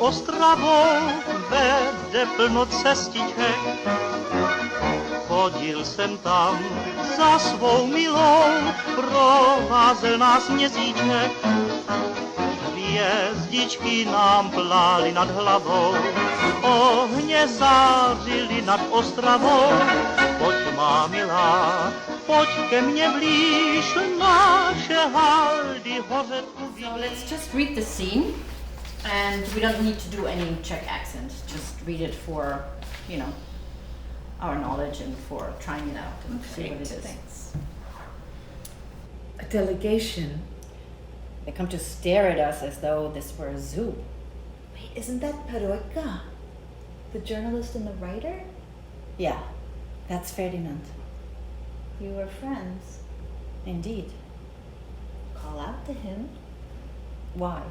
Ostravou vede plno cestiček. Chodil jsem tam za svou milou, provázel nás měsíček. Hvězdičky nám plály nad hlavou, ohně zářily nad Ostravou. Pojď, má milá, pojď ke mně blíž, naše haldy hořet uvidí. So let's just read the scene, and we don't need to do any Czech accent. Just read it for, you know, our knowledge and for trying it out and see what it is. Thanks. A delegation. They come to stare at us as though this were a zoo. Wait, isn't that Peroika? The journalist and the writer? Yeah, that's Ferdinand. You were friends. Indeed. Call out to him. Why?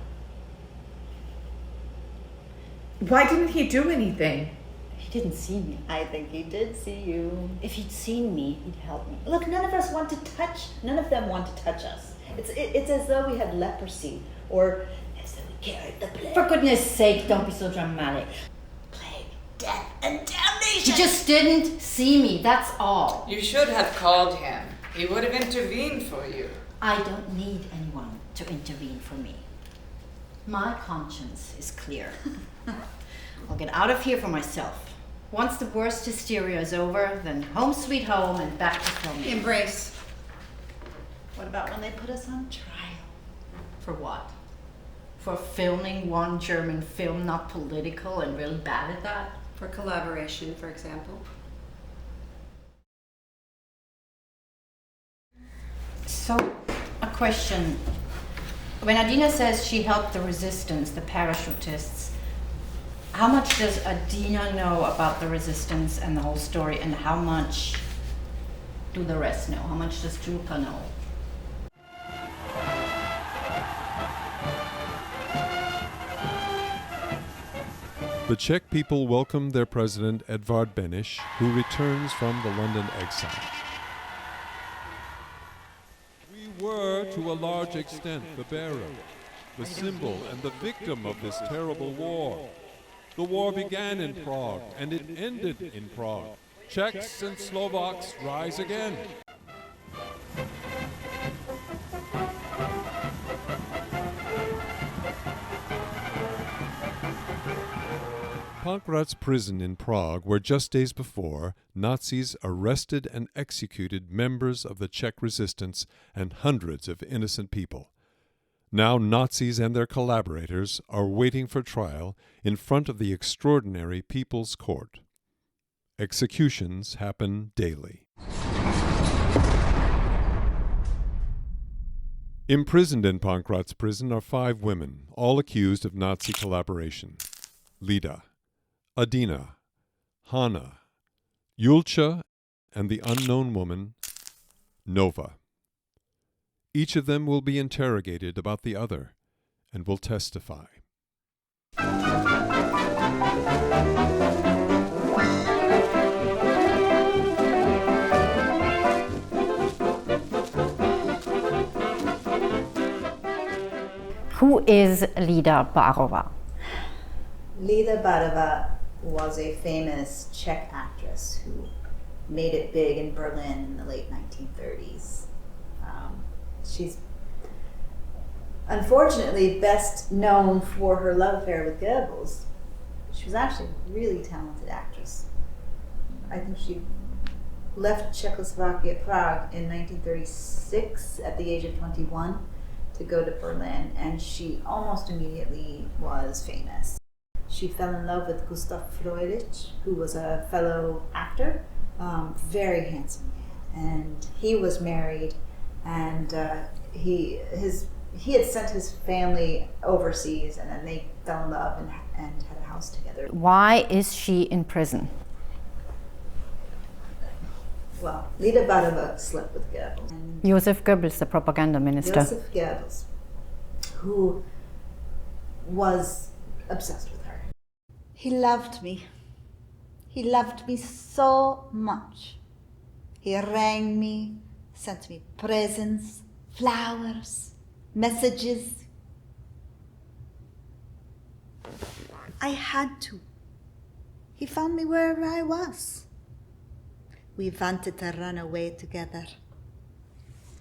Why didn't he do anything? He didn't see me. I think he did see you. If he'd seen me, he'd help me. Look, none of us want to touch, none of them want to touch us. It's as though we had leprosy, or as though we carried the plague. For goodness sake, don't be so dramatic. Plague, death, and damnation! He just didn't see me, that's all. You should have called him. He would have intervened for you. I don't need anyone to intervene for me. My conscience is clear. I'll get out of here for myself. Once the worst hysteria is over, then home sweet home and back to filming. Embrace. What about when they put us on trial? For what? For filming one German film not political and really bad at that? For collaboration, for example. So, a question. When Adina says she helped the resistance, the parachutists, how much does Adina know about the resistance and the whole story, and how much do the rest know? How much does Julka know? The Czech people welcomed their president Edvard Beneš, who returns from the London exile. We were, to a large extent, the bearer, the symbol and the victim of this terrible war. The war began in Prague, and it ended in Prague. Czechs and Slovaks rise again. Pankrác prison in Prague, where just days before, Nazis arrested and executed members of the Czech resistance and hundreds of innocent people. Now Nazis and their collaborators are waiting for trial in front of the extraordinary People's Court. Executions happen daily. Imprisoned in Pankrác prison are 5 women, all accused of Nazi collaboration. Lida, Adina, Hanna, Julka, and the unknown woman, Nova. Each of them will be interrogated about the other and will testify. Who is Lida Barova? Lida Barova was a famous Czech actress who made it big in Berlin in the late 1930s. She's unfortunately best known for her love affair with Goebbels. She was actually a really talented actress. I think she left Czechoslovakia, Prague, in 1936 at the age of 21 to go to Berlin, and she almost immediately was famous. She fell in love with Gustav Fröhlich, who was a fellow actor, very handsome man, and he was married, and he had sent his family overseas, and then they fell in love and had a house together. Why is she in prison? Well, Lida Barova slept with Goebbels. And Joseph Goebbels, the propaganda minister. Joseph Goebbels, who was obsessed with her. He loved me. He loved me so much. He rang me, sent me presents, flowers, messages. I had to. He found me wherever I was. We wanted to run away together.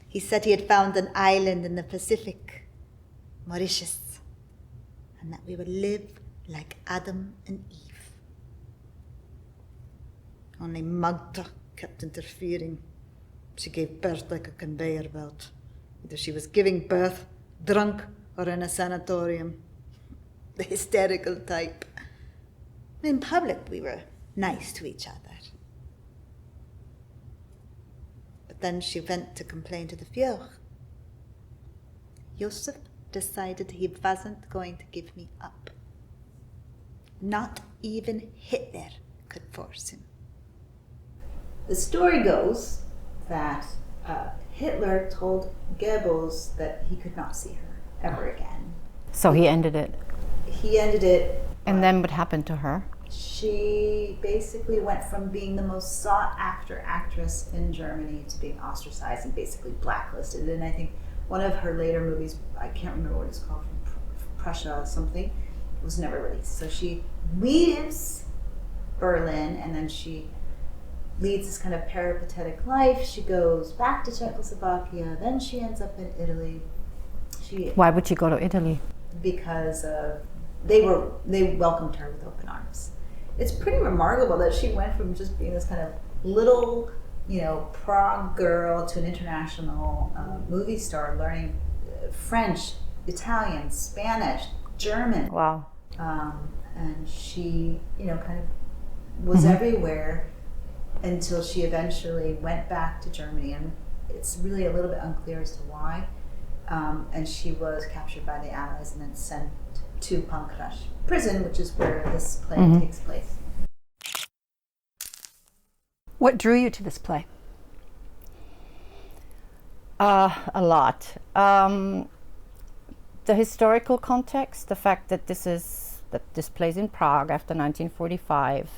He said he had found an island in the Pacific, Mauritius, and that we would live like Adam and Eve. Only Magda kept interfering. She gave birth like a conveyor belt. Either she was giving birth, drunk, or in a sanatorium. The hysterical type. In public, we were nice to each other. But then she went to complain to the Fjord. Josef decided he wasn't going to give me up. Not even Hitler could force him. The story goes that Hitler told Goebbels that he could not see her ever again. So he ended it. He ended it. And then what happened to her? She basically went from being the most sought after actress in Germany to being ostracized and basically blacklisted. And I think one of her later movies, I can't remember what it's called, from Prussia something, was never released. So she leaves Berlin and then she leads this kind of peripatetic life. She goes back to Czechoslovakia, then she ends up in Italy. Why would she go to Italy? Because they welcomed her with open arms. It's pretty remarkable that she went from just being this kind of little, Prague girl to an international movie star, learning French, Italian, Spanish, German. Wow. And she, kind of was everywhere until she eventually went back to Germany, and it's really a little bit unclear as to why. And she was captured by the Allies and then sent to Pankrác prison, which is where this play takes place. What drew you to this play? A lot. The historical context, the fact that this plays in Prague after 1945.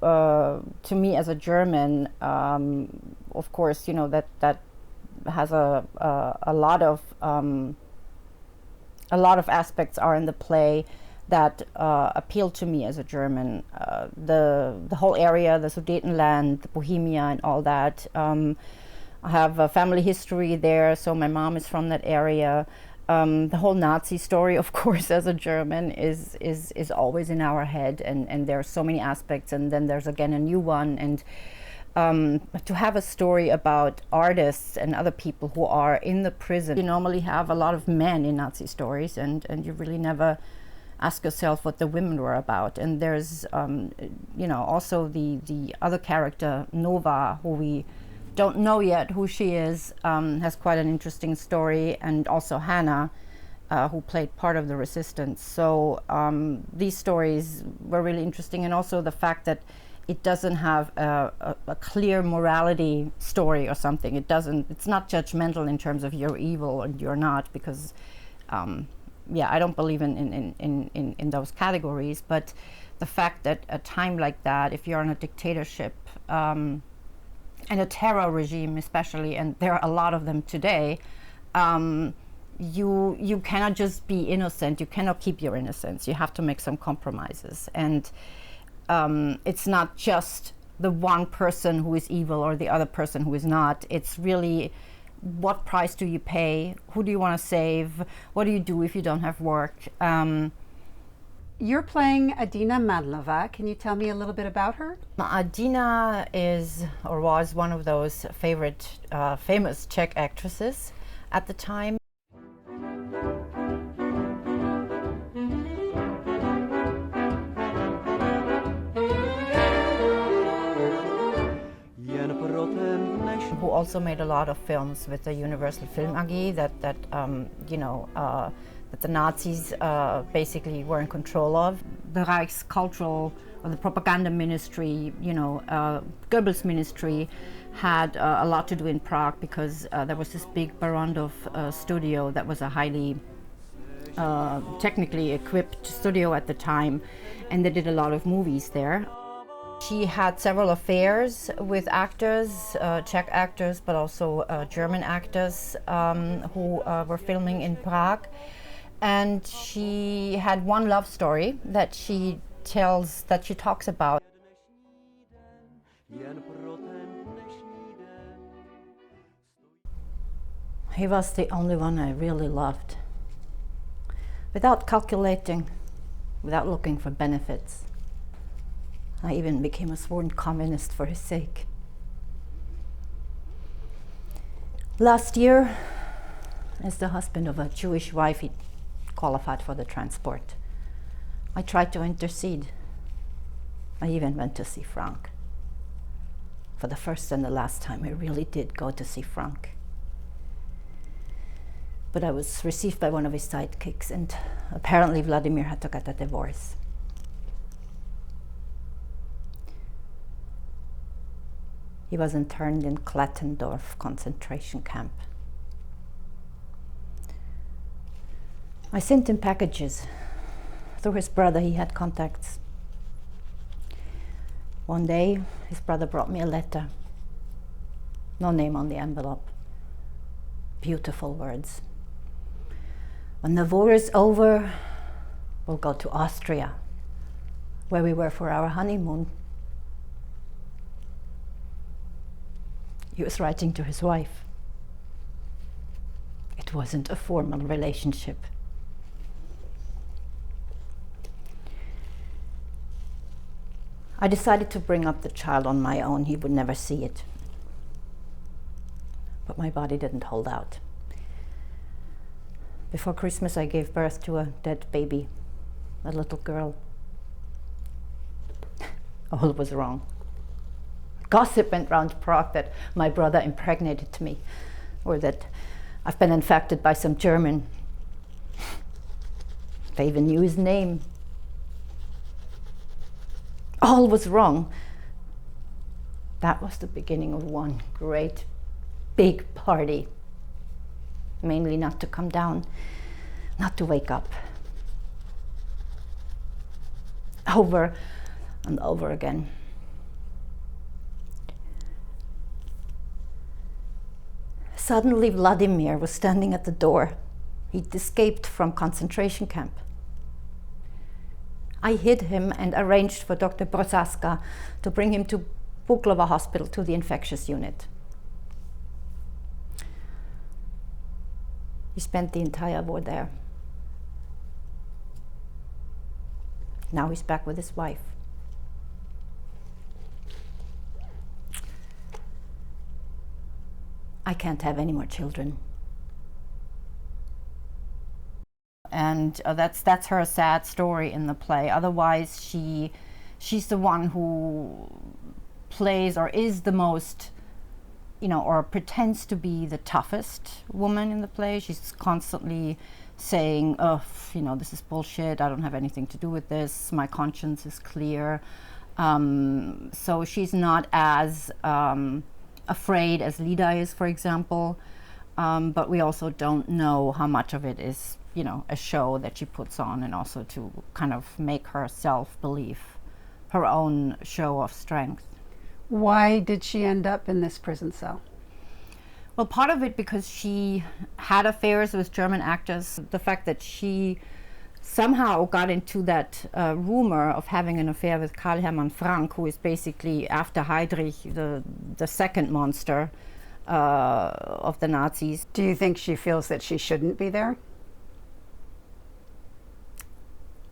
To me, as a German, of course, that has a lot of aspects are in the play that appeal to me as a German. The whole area, the Sudetenland, the Bohemia, and all that. I have a family history there, so my mom is from that area. The whole Nazi story, of course, as a German, is always in our head, and there are so many aspects, and then there's again a new one. And to have a story about artists and other people who are in the prison, you normally have a lot of men in Nazi stories, and you really never ask yourself what the women were about. And there's, also the other character, Nova, who we don't know yet who she is, has quite an interesting story, and also Hannah, who played part of the resistance. So these stories were really interesting, and also the fact that it doesn't have a clear morality story or something. It's not judgmental in terms of you're evil and you're not, because I don't believe in those categories. But the fact that a time like that, if you're in a dictatorship, and a terror regime especially, and there are a lot of them today, you cannot just be innocent. You cannot keep your innocence. You have to make some compromises. And it's not just the one person who is evil or the other person who is not. It's really, what price do you pay? Who do you want to save? What do you do if you don't have work? You're playing Adina Madlova. Can you tell me a little bit about her? Adina is, or was, one of those famous Czech actresses at the time. Who also made a lot of films with the Universal Film AG that the Nazis basically were in control of. The Reich's cultural, or the propaganda ministry, Goebbels' ministry, had a lot to do in Prague, because there was this big Barandov studio that was a highly technically equipped studio at the time, and they did a lot of movies there. She had several affairs with actors, Czech actors, but also German actors who were filming in Prague. And she had one love story that she talks about. He was the only one I really loved. Without calculating, without looking for benefits. I even became a sworn communist for his sake. Last year, as the husband of a Jewish wife, he qualified for the transport. I tried to intercede. I even went to see Frank. For the first and the last time, I really did go to see Frank. But I was received by one of his sidekicks, and apparently Vladimir had to get a divorce. He was interned in Klattendorf concentration camp. I sent him packages. Through his brother, he had contacts. One day, his brother brought me a letter. No name on the envelope. Beautiful words. When the war is over, we'll go to Austria, where we were for our honeymoon. He was writing to his wife. It wasn't a formal relationship. I decided to bring up the child on my own. He would never see it. But my body didn't hold out. Before Christmas, I gave birth to a dead baby, a little girl. All was wrong. Gossip went round Prague that my brother impregnated me, or that I've been infected by some German. They even knew his name. All was wrong. That was the beginning of one great, big party. Mainly not to come down, not to wake up. Over and over again. Suddenly Vladimir was standing at the door. He'd escaped from concentration camp. I hid him and arranged for Dr. Prosaska to bring him to Buklova Hospital, to the infectious unit. He spent the entire war there. Now he's back with his wife. I can't have any more children. And that's her sad story in the play. Otherwise, she's the one who plays or is the most, or pretends to be the toughest woman in the play. She's constantly saying, "Oh, this is bullshit. I don't have anything to do with this. My conscience is clear." So she's not as afraid as Lida is, for example. But we also don't know how much of it is, a show that she puts on, and also to kind of make herself believe her own show of strength. Why did she end up in this prison cell? Well, part of it because she had affairs with German actors. The fact that she somehow got into that rumor of having an affair with Karl Hermann Frank, who is basically, after Heydrich, the second monster of the Nazis. Do you think she feels that she shouldn't be there?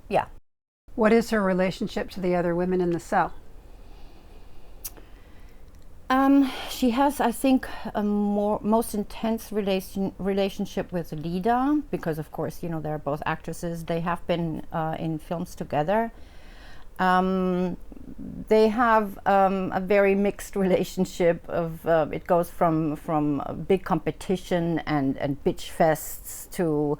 Yeah. What is her relationship to the other women in the cell? She has, I think, a most intense relationship with Lida, because of course, they're both actresses. They have been in films together. They have a very mixed relationship of, it goes from big competition and bitch fests to,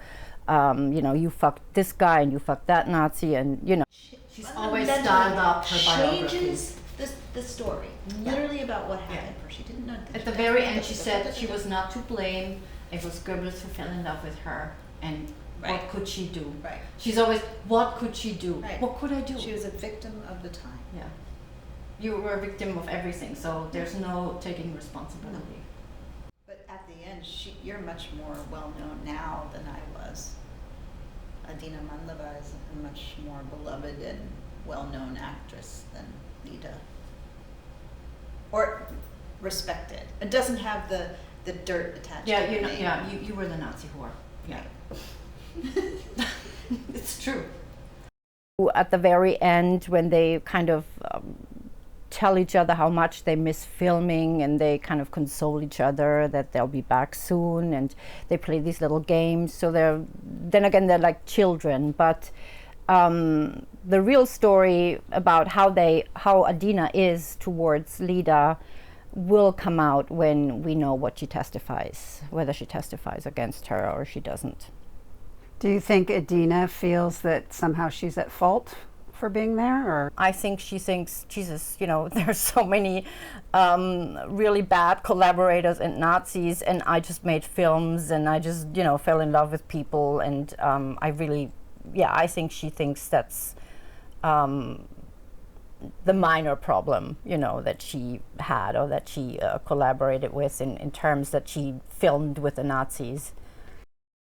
you fucked this guy and you fucked that Nazi, and She's always styled up her biographies. The story, literally about what happened. She didn't know. At the very end, she said she was not to blame. It was Goebbels who fell in love with her, and what could she do? Right. She's always, what could she do? Right. What could I do? She was a victim of the time. Yeah. You were a victim of everything, so there's no taking responsibility. But at the end, you're much more well known now than I was. Adina Mandlova is a much more beloved and well-known actress than Lida. Or respected. It doesn't have the dirt attached to Yeah, her you know, name. yeah, you were the Nazi whore. Yeah. It's true. At the very end, when they kind of tell each other how much they miss filming, and they kind of console each other that they'll be back soon, and they play these little games. So they're like children, but the real story about how Adina is towards Lida will come out when we know what she testifies, whether she testifies against her or she doesn't. Do you think Adina feels that somehow she's at fault for being there, or? I think she thinks, Jesus, there's so many really bad collaborators and Nazis, and I just made films, and I just, fell in love with people, and I think she thinks that's the minor problem, that she had, or that she collaborated with in terms that she filmed with the Nazis.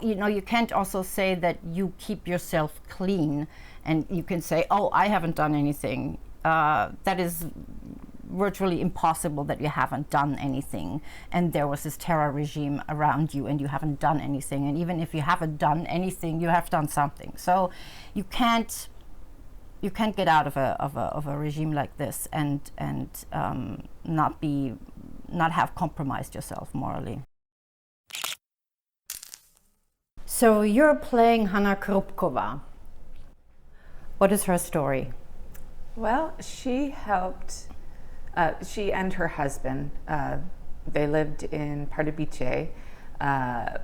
You can't also say that you keep yourself clean and you can say, oh, I haven't done anything. That is virtually impossible, that you haven't done anything. And there was this terror regime around you and you haven't done anything. And even if you haven't done anything, you have done something. So you can't get out of a regime like this and not have compromised yourself morally. So you're playing Hanna Krupkova. What is her story? Well, she helped, she and her husband, they lived in Pardubice,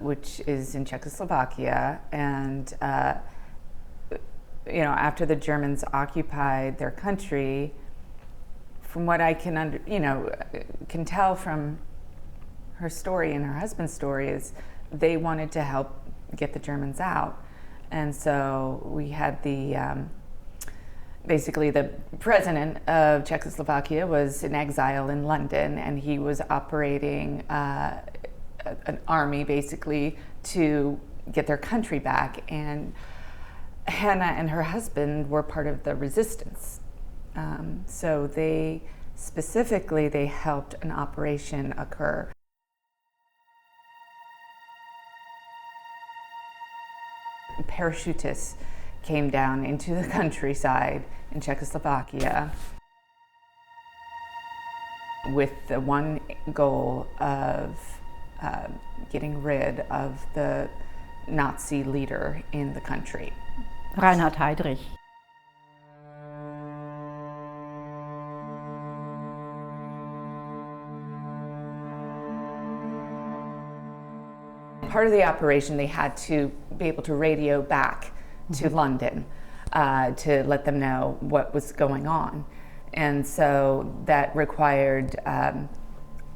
which is in Czechoslovakia, and after the Germans occupied their country, from what I can tell from her story and her husband's story, is they wanted to help get the Germans out. And so we had basically the president of Czechoslovakia was in exile in London, and he was operating an army basically to get their country back. And Hanna and her husband were part of the resistance. So they helped an operation occur. Parachutists came down into the countryside in Czechoslovakia with the one goal of getting rid of the Nazi leader in the country. Reinhard Heydrich. Part of the operation, they had to be able to radio back to London to let them know what was going on. And so that required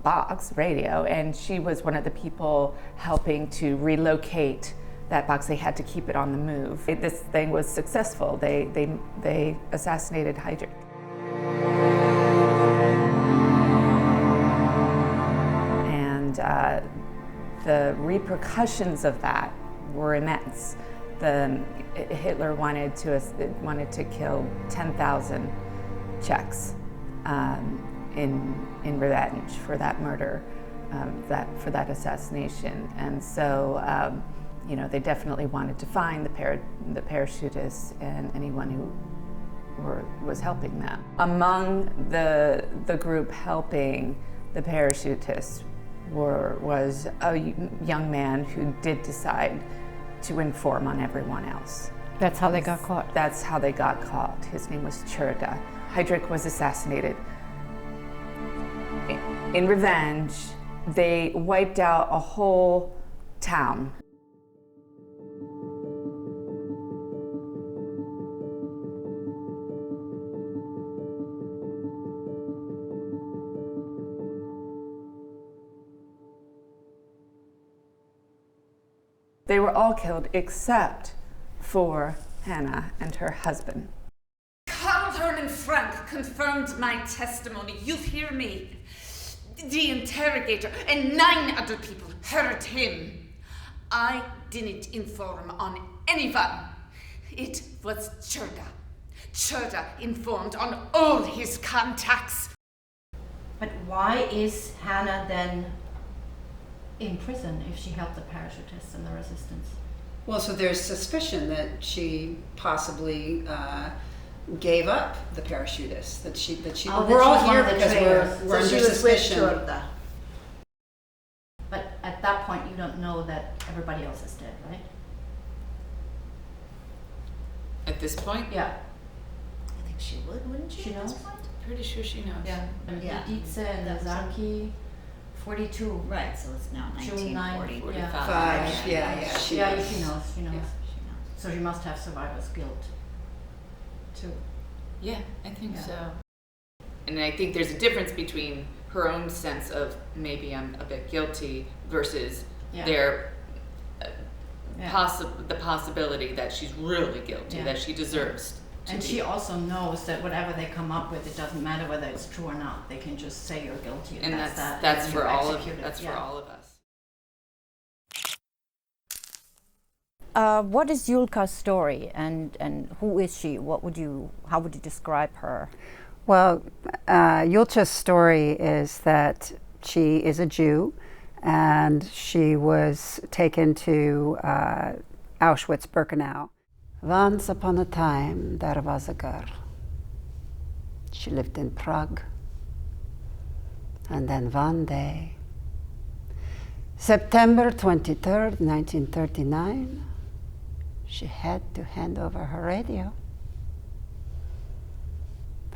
box radio, and she was one of the people helping to relocate that box. They had to keep it on the move. This thing was successful. They assassinated Heydrich. And the repercussions of that were immense. Hitler wanted to kill 10,000 Czechs in revenge for that murder, for that assassination. And so they definitely wanted to find the parachutists and anyone who was helping them. Among the group helping the parachutists was a young man who did decide to inform on everyone else. That's how they got caught. That's how they got caught. His name was Churda. Heydrich was assassinated. In revenge, they wiped out a whole town. They were all killed except for Hanna and her husband. Karl Hermann Frank confirmed my testimony. You hear me? The interrogator and 9 other people heard him. I didn't inform on anyone. It was Churda. Churda informed on all his contacts. But why is Hannah then in prison if she helped the parachutists and the resistance? Well, so there's suspicion that she possibly gave up the parachutists. That she. Oh, we're that all she was one here of the because traitors. we're So under she was with suspicion. Churda. But at that point, you don't know that everybody else is dead, right? At this point? Yeah. I think she would, wouldn't she? She at this knows? point? Pretty sure she knows. Yeah. And Yeah. Lidice and That was Nazaki, 42. Right, so it's now June 9, 1940. yeah. 5. Yeah. She Yeah, knows. she knows. She knows. So she must have survivor's guilt, too. Yeah, I think Yeah. so. And I think there's a difference between her own sense of maybe I'm a bit guilty versus Yeah. their Yeah. the possibility that she's really guilty, Yeah. that she deserves to And be. she also knows that whatever they come up with, it doesn't matter whether it's true or not. They can just say you're guilty, and, and that's that. that's and for you're all of executed. that's for Yeah. all of us. What is Julka's story, and who is she? How would you describe her? Well, Julka's story is that she is a Jew, and she was taken to Auschwitz-Birkenau. Once upon a time, there was a girl. She lived in Prague. And then one day, September 23rd, 1939, she had to hand over her radio.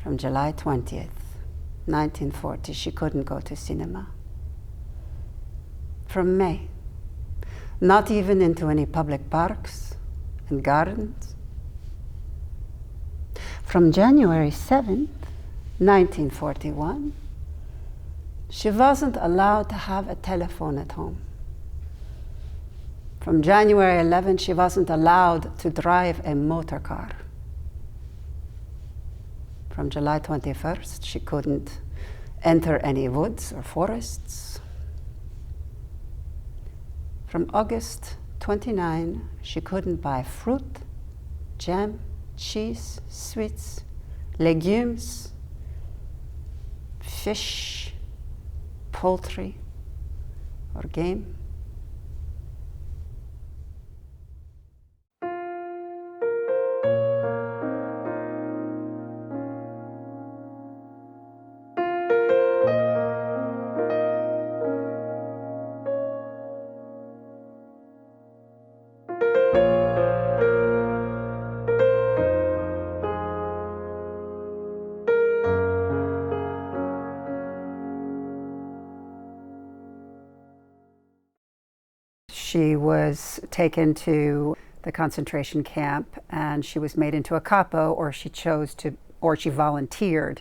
From July 20th, 1940, she couldn't go to cinema. From May, not even into any public parks and gardens. From January 7th, 1941, she wasn't allowed to have a telephone at home. From January 11th, she wasn't allowed to drive a motor car. From July 21st, she couldn't enter any woods or forests. From August 29, she couldn't buy fruit, jam, cheese, sweets, legumes, fish, poultry, or game. She was taken to the concentration camp, and she was made into a capo, or she volunteered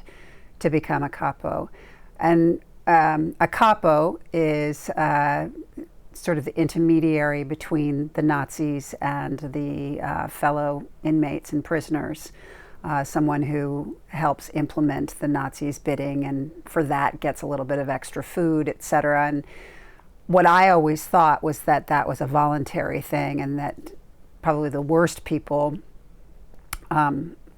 to become a capo. And a capo is sort of the intermediary between the Nazis and the fellow inmates and prisoners. Someone who helps implement the Nazis' bidding, and for that gets a little bit of extra food, etc. And what I always thought was that that was a voluntary thing, and that probably the worst people,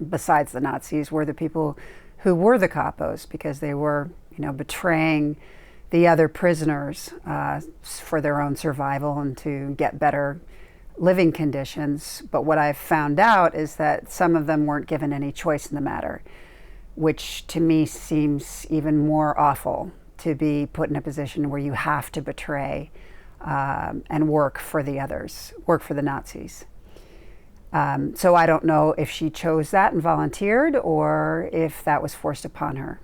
besides the Nazis, were the people who were the capos, because they were, betraying the other prisoners for their own survival and to get better living conditions. But what I've found out is that some of them weren't given any choice in the matter, which to me seems even more awful, to be put in a position where you have to betray and work for the others, work for the Nazis. So I don't know if she chose that and volunteered, or if that was forced upon her.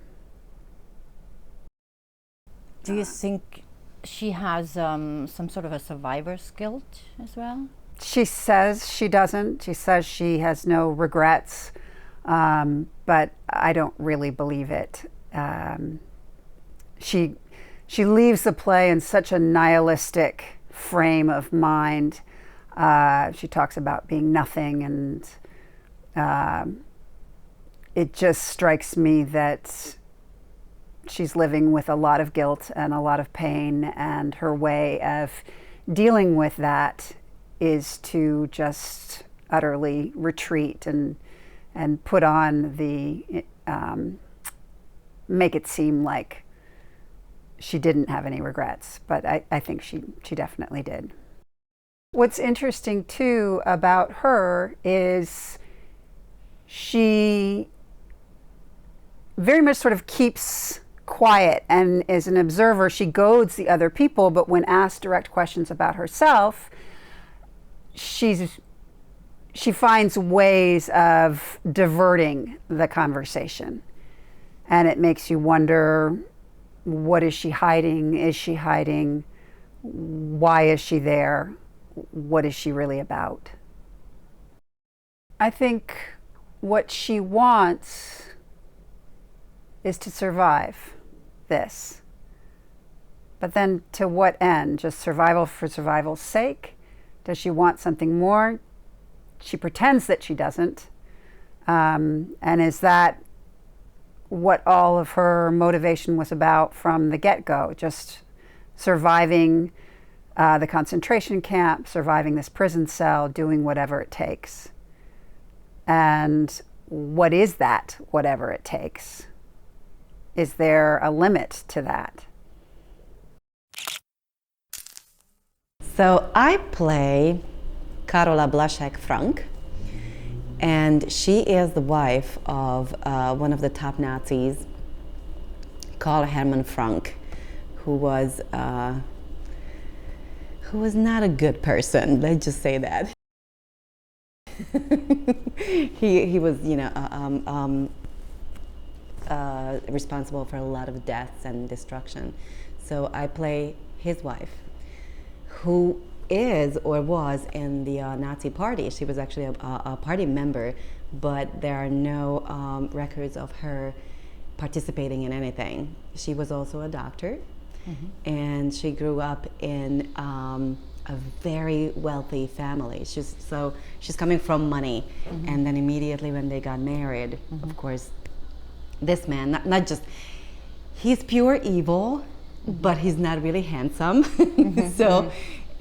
Do you think she has some sort of a survivor's guilt as well? She says she doesn't. She says she has no regrets, but I don't really believe it. She leaves the play in such a nihilistic frame of mind. She talks about being nothing, and it just strikes me that she's living with a lot of guilt and a lot of pain, and her way of dealing with that is to just utterly retreat and put on the, make it seem like she didn't have any regrets, but I think she definitely did. What's interesting too about her is she very much sort of keeps quiet, and as an observer she goads the other people, but when asked direct questions about herself, she finds ways of diverting the conversation, and it makes you wonder, what is she hiding? Is she hiding? Why is she there? What is she really about? I think what she wants is to survive this. But then to what end? Just survival for survival's sake? Does she want something more? She pretends that she doesn't. And is that what all of her motivation was about from the get-go? Just surviving the concentration camp, surviving this prison cell, doing whatever it takes. And what is that, whatever it takes? Is there a limit to that? So I play Karola Blaszek-Frank, and she is the wife of one of the top Nazis called Hermann Frank, who was not a good person, let's just say that. he was, you know, responsible for a lot of deaths and destruction. So I play his wife, who is or was in the Nazi party. She was actually a party member, but there are no records of her participating in anything. She was also a doctor, and she grew up in a very wealthy family. She's coming from money, and then immediately when they got married, of course, this man, not just, he's pure evil, but he's not really handsome. So,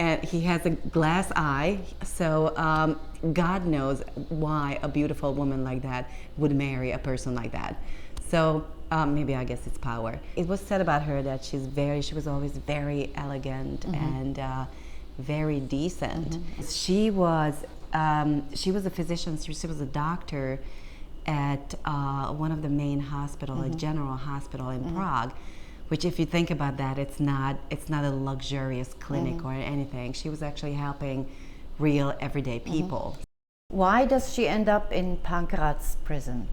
and he has a glass eye. So God knows why a beautiful woman like that would marry a person like that. So maybe I guess it's power. It was said about her that she was always very elegant and very decent. She was a physician. She was a doctor at one of the main hospital, a general hospital in Prague, which, if you think about that, it's not a luxurious clinic or anything. She was actually helping real everyday people. Why does she end up in Pankrác prison?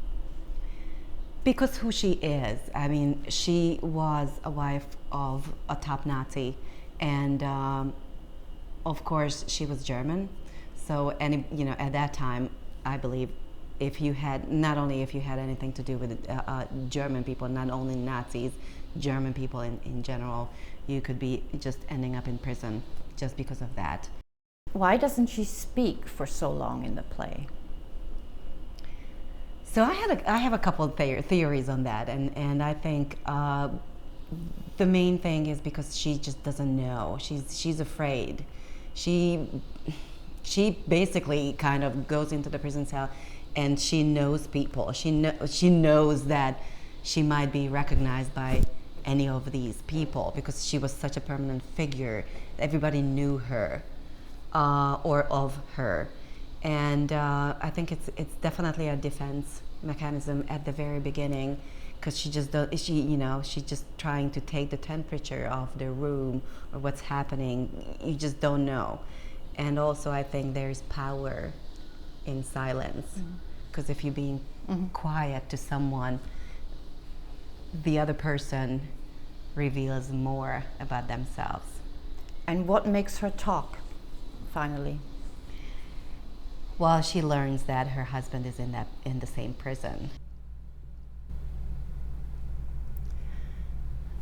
Because who she is. I mean, she was a wife of a top Nazi, and of course she was German. So, and you know, at that time, I believe, not only if you had anything to do with German people, not only Nazis, German people in general, you could be just ending up in prison just because of that. Why doesn't she speak for so long in the play? So I have a couple of theories on that, and I think the main thing is because she just doesn't know. She's afraid. She basically kind of goes into the prison cell, and she knows people. She knows that she might be recognized by any of these people because she was such a permanent figure. Everybody knew her or of her, and I think it's definitely a defense mechanism at the very beginning, because she's just trying to take the temperature of the room or what's happening. You just don't know. And also I think there's power in silence, because if you're being quiet to someone, the other person reveals more about themselves. And what makes her talk, finally? Well, she learns that her husband is in the same prison.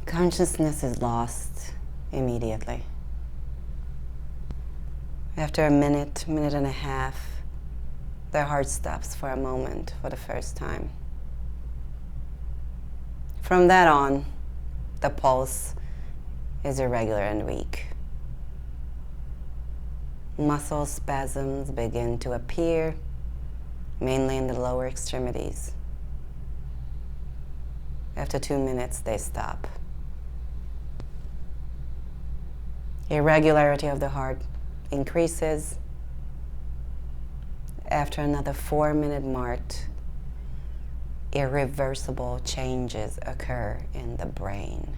Consciousness is lost immediately. After a minute and a half, their heart stops for a moment for the first time. From that on, the pulse is irregular and weak. Muscle spasms begin to appear, mainly in the lower extremities. After 2 minutes, they stop. Irregularity of the heart increases. After another 4-minute mark, irreversible changes occur in the brain,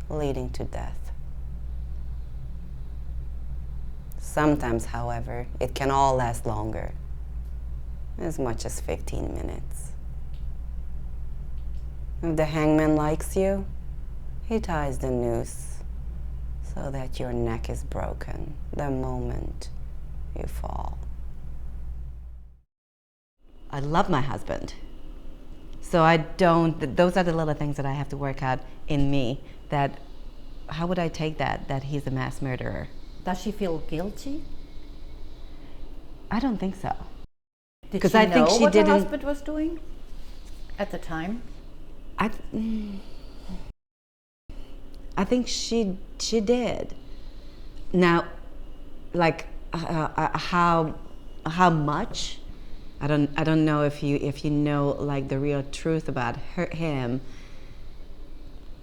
leading to death. Sometimes, however, it can all last longer, as much as 15 minutes. If the hangman likes you, he ties the noose so that your neck is broken the moment you fall. I love my husband. So I don't, those are the little things that I have to work out in me, that how would I take that he's a mass murderer? Does she feel guilty? I don't think so. Did she know what her husband was doing at the time? I think she did. Now, like how much? I don't know if you know like the real truth about him.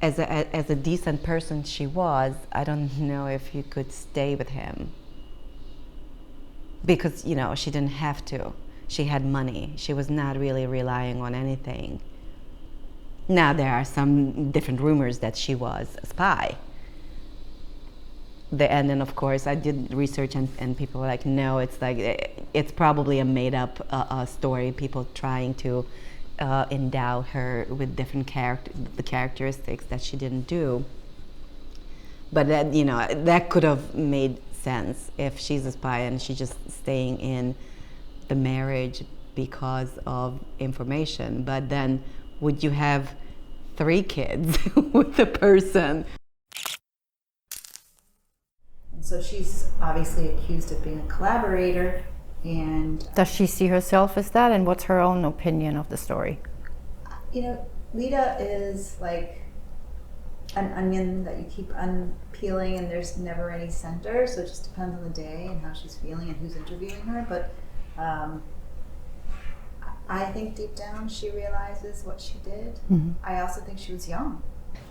As a decent person she was, I don't know if you could stay with him. Because, you know, she didn't have to. She had money. She was not really relying on anything. Now there are some different rumors that she was a spy. And then of course I did research and people were like, no, it's probably a made up story, people trying to endow her with different characteristics that she didn't do. But that, you know, that could have made sense if she's a spy and she's just staying in the marriage because of information. But then would you have 3 kids with a person? And so she's obviously accused of being a collaborator. And does she see herself as that, and what's her own opinion of the story? You know, Lida is like an onion that you keep unpeeling and there's never any center, so it just depends on the day and how she's feeling and who's interviewing her. But I think deep down she realizes what she did. Mm-hmm. I also think she was young.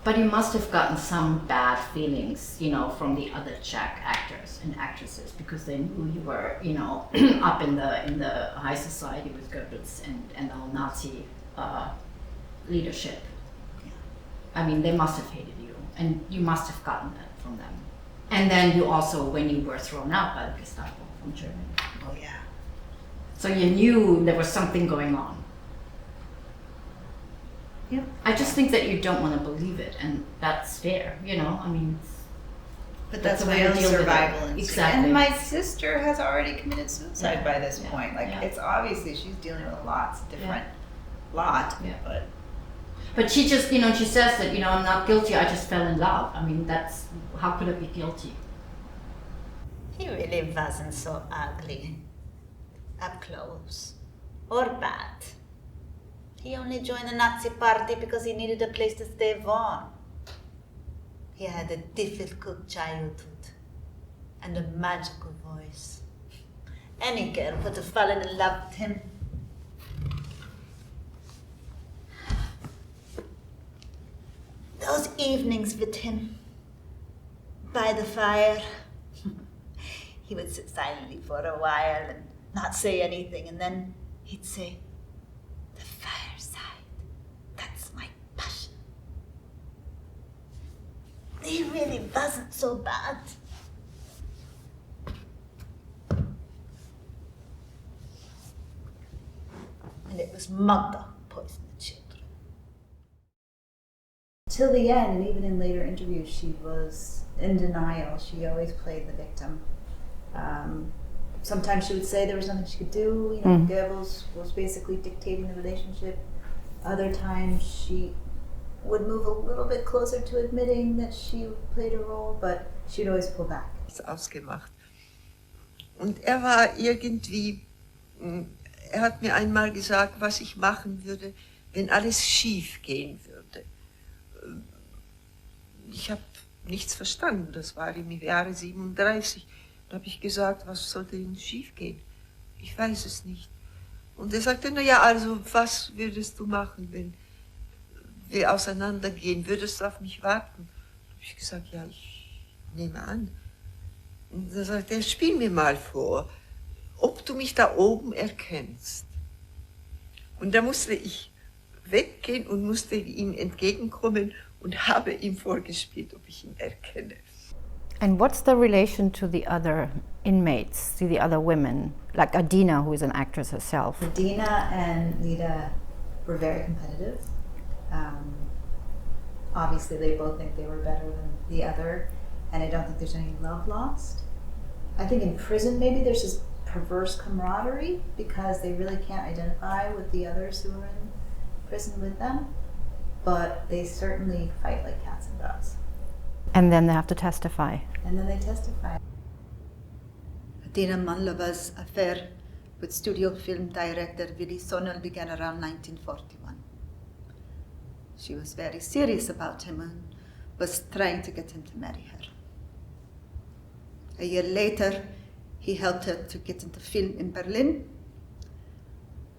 But you must have gotten some bad feelings, you know, from the other Czech actors and actresses, because they knew you were, you know, up in the high society with Goebbels and the Nazi leadership. I mean, they must have hated you, and you must have gotten that from them. And then you also, when you were thrown out by the Gestapo from Germany. Oh yeah. So you knew there was something going on. Yeah. I just think that you don't want to believe it, and that's fair, you know, I mean. But that's my own survival instinct. Exactly. And my sister has already committed suicide by this point. Like, it's obviously she's dealing with lots of different, But she just, you know, she says that, you know, I'm not guilty, I just fell in love. I mean, that's, how could I be guilty? He really wasn't so ugly, up close, or bad. He only joined the Nazi party because he needed a place to stay warm. He had a difficult childhood and a magical voice. Any girl would have fallen in love with him. Those evenings with him, by the fire, he would sit silently for a while and not say anything, and then he'd say, "The fireside, that's my passion." He really wasn't so bad. And it was mother poisoned the children. Till the end, and even in later interviews, she was in denial. She always played the victim. Sometimes she would say there was nothing she could do. You know, Goebbels was basically dictating the relationship. Other times she would move a little bit closer to admitting that she played a role, but she'd always pull back. Ausgemacht. Und war irgendwie, hat mir einmal gesagt, was ich machen würde, wenn alles schief gehen würde. Ich habe nichts verstanden. Das war im Jahre 37. Da habe ich gesagt, was sollte denn schiefgehen? Ich weiß es nicht. Und er sagte, na ja, also was würdest du machen, wenn wir auseinandergehen? Würdest du auf mich warten? Da habe ich gesagt, ja, ich nehme an. Und dann sagte er, spiel mir mal vor, ob du mich da oben erkennst. Und da musste ich weggehen und musste ihm entgegenkommen und habe ihm vorgespielt, ob ich ihn erkenne. And what's the relation to the other inmates, to the other women, like Adina, who is an actress herself? Adina and Lida were very competitive. Obviously, they both think they were better than the other, and I don't think there's any love lost. I think in prison, maybe there's this perverse camaraderie because they really can't identify with the others who are in prison with them, but they certainly fight like cats and dogs. And then they have to testify. And then they testify. Adina Manlova's affair with studio film director Willy Sonal began around 1941. She was very serious about him and was trying to get him to marry her. A year later, he helped her to get into film in Berlin.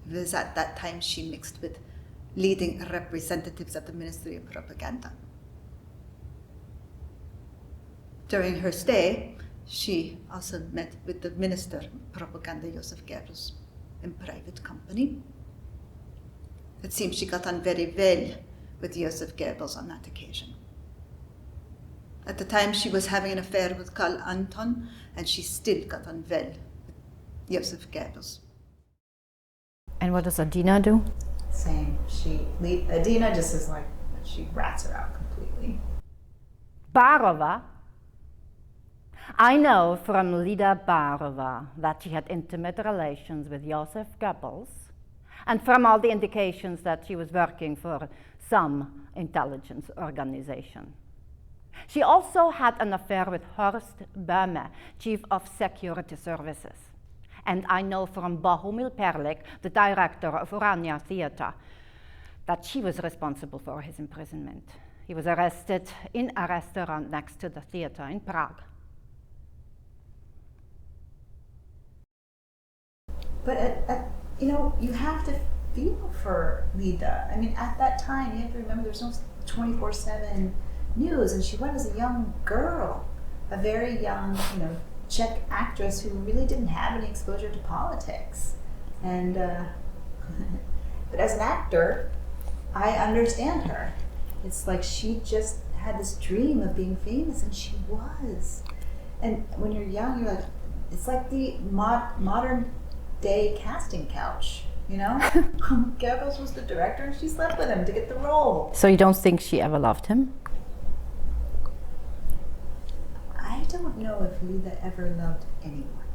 It was at that time she mixed with leading representatives of the Ministry of Propaganda. During her stay, she also met with the Minister of Propaganda, Josef Goebbels, in private company. It seems she got on very well with Josef Goebbels on that occasion. At the time, she was having an affair with Karl Anton, and she still got on well with Josef Goebbels. And what does Adina do? Same. Adina just is like, she rats her out completely. Barova. I know from Lida Barova that she had intimate relations with Josef Goebbels, and from all the indications that she was working for some intelligence organization. She also had an affair with Horst Böhme, Chief of Security Services. And I know from Bohumil Perlik, the director of Urania Theatre, that she was responsible for his imprisonment. He was arrested in a restaurant next to the theatre in Prague. But, you have to feel for Lida. I mean, at that time, you have to remember there's no 24/7 news, and she went as a young girl, a very young, Czech actress who really didn't have any exposure to politics. And, but as an actor, I understand her. It's like she just had this dream of being famous, and she was. And when you're young, you're like, it's like the modern day casting couch, Goebbels was the director, and she slept with him to get the role. So you don't think she ever loved him? I don't know if Lida ever loved anyone.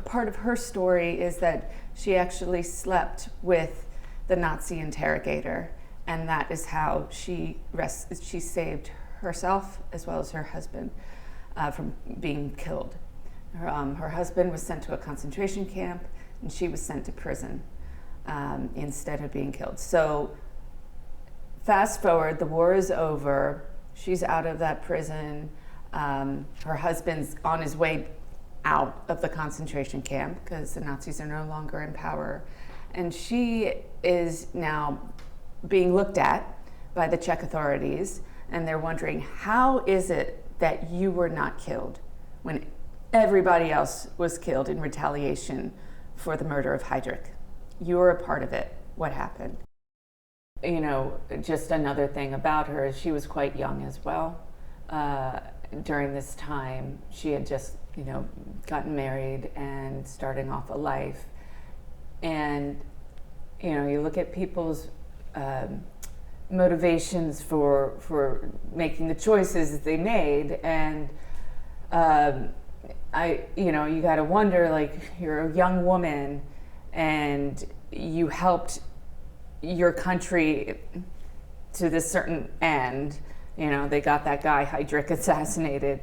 Part of her story is that she actually slept with the Nazi interrogator, and that is how she saved herself as well as her husband from being killed. Her husband was sent to a concentration camp, and she was sent to prison instead of being killed. So fast forward, the war is over. She's out of that prison. Her husband's on his way out of the concentration camp because the Nazis are no longer in power. And she is now being looked at by the Czech authorities, and they're wondering, how is it that you were not killed when everybody else was killed in retaliation for the murder of Heydrich? You were a part of it. What happened? Just another thing about her is she was quite young as well. During this time, she had just, gotten married and starting off a life. And, you look at people's motivations for making the choices that they made, and you got to wonder, like, you're a young woman and you helped your country to this certain end. They got that guy Heydrich assassinated,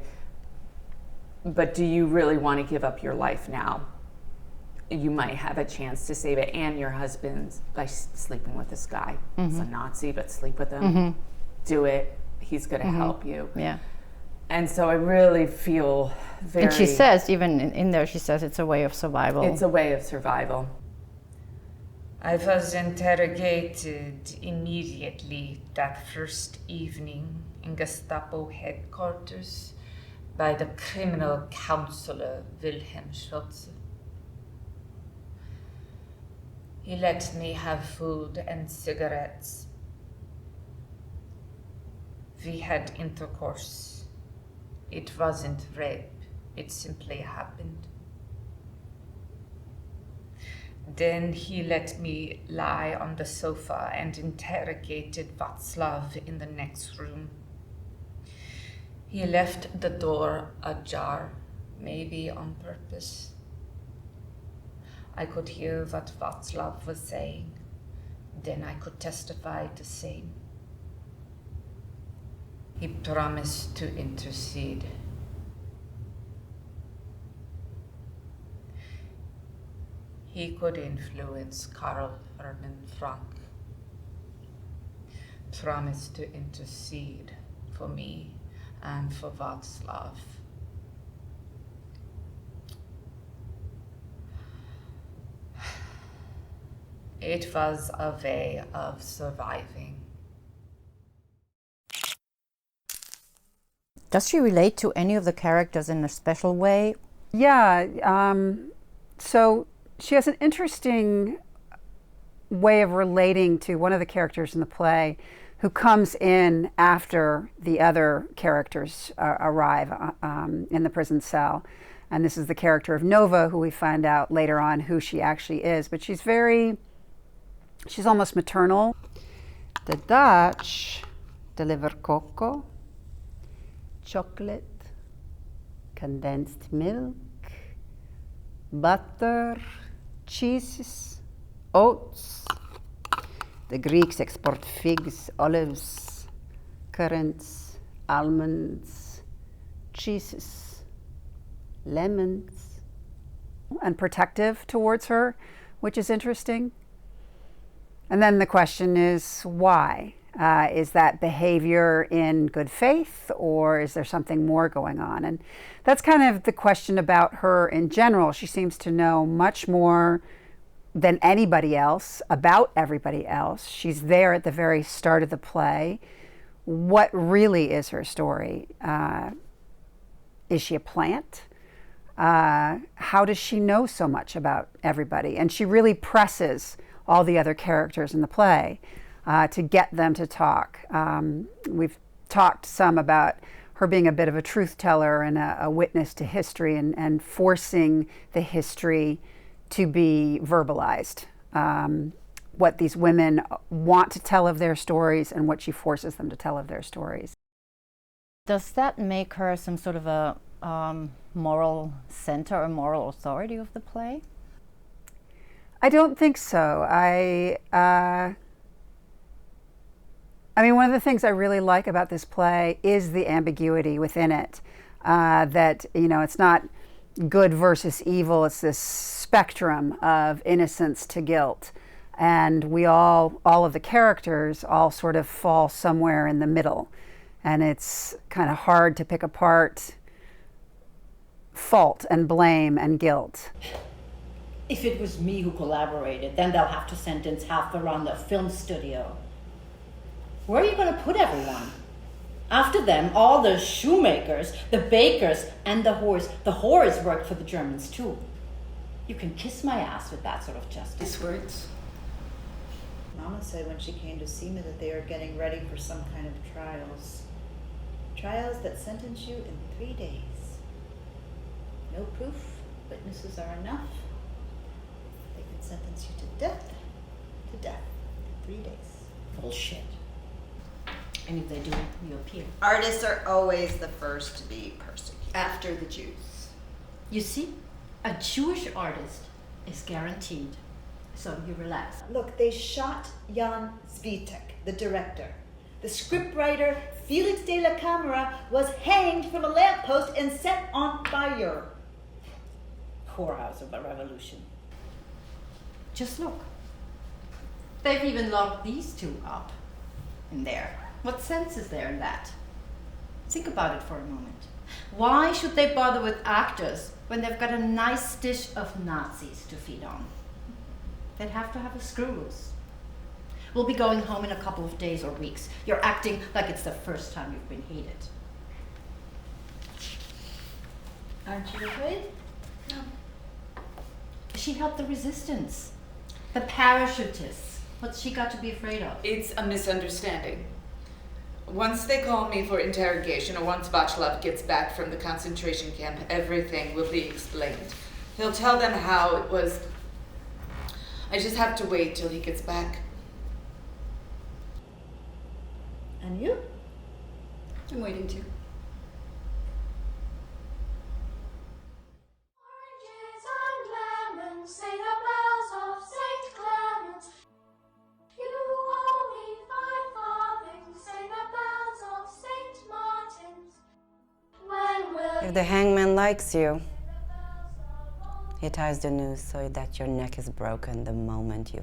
but do you really want to give up your life now? You might have a chance to save it and your husband's by sleeping with this guy. Mm-hmm. He's a Nazi, but sleep with him. Mm-hmm. Do it. He's going to help you. Yeah. And so I really feel very... And she says, even in there, she says it's a way of survival. It's a way of survival. I was interrogated immediately that first evening in Gestapo headquarters by the criminal counselor Wilhelm Schulze. He let me have food and cigarettes. We had intercourse. It wasn't rape, it simply happened. Then he let me lie on the sofa and interrogated Václav in the next room. He left the door ajar, maybe on purpose. I could hear what Václav was saying. Then I could testify the same. He promised to intercede. He could influence Karl Hermann Frank. Promised to intercede for me and for Václav. It was a way of surviving. Does she relate to any of the characters in a special way? Yeah, so she has an interesting way of relating to one of the characters in the play who comes in after the other characters arrive in the prison cell. And this is the character of Nova, who we find out later on who she actually is. But she's almost maternal. The Dutch deliver cocoa, chocolate, condensed milk, butter, cheeses, oats. The Greeks export figs, olives, currants, almonds, cheeses, lemons, and protective towards her, which is interesting. And then the question is why? Is that behavior in good faith, or is there something more going on? And that's kind of the question about her in general. She seems to know much more than anybody else about everybody else. She's there at the very start of the play. What really is her story? Is she a plant? How does she know so much about everybody? And she really presses all the other characters in the play to get them to talk. We've talked some about her being a bit of a truth teller and a witness to history, and forcing the history to be verbalized. What these women want to tell of their stories and what she forces them to tell of their stories. Does that make her some sort of a moral center or moral authority of the play? I don't think so. I mean, one of the things I really like about this play is the ambiguity within it. That, you know, it's not good versus evil. It's this spectrum of innocence to guilt. And we all of the characters all sort of fall somewhere in the middle. And it's kind of hard to pick apart fault and blame and guilt. If it was me who collaborated, then they'll have to sentence half around the film studio. Where are you going to put everyone? After them, all the shoemakers, the bakers, and the whores. The whores work for the Germans too. You can kiss my ass with that sort of justice. These words. Mama said when she came to see me that they are getting ready for some kind of trials. Trials that sentence you in 3 days. No proof, witnesses are enough. They can sentence you to death in 3 days. Bullshit. And if they do, you appeal. Artists are always the first to be persecuted. After the Jews. You see, a Jewish artist is guaranteed. So you relax. Look, they shot Jan Svitek, the director. The scriptwriter Felix de la Camera was hanged from a lamppost and set on fire. Whorehouse of a revolution. Just look. They've even locked these two up in there. What sense is there in that? Think about it for a moment. Why should they bother with actors when they've got a nice dish of Nazis to feed on? They'd have to have a screw loose. We'll be going home in a couple of days or weeks. You're acting like it's the first time you've been hated. Aren't you afraid? No. She helped the resistance. The parachutists. What's she got to be afraid of? It's a misunderstanding. Once they call me for interrogation, or once Václav gets back from the concentration camp, everything will be explained. He'll tell them how it was. I just have to wait till he gets back. And you? I'm waiting too. Oranges and lemons, say the bells of St. Clement. You owe me 5 farthings, say the bells of St. Martin's. When will If the hangman likes you, he ties the noose so that your neck is broken the moment you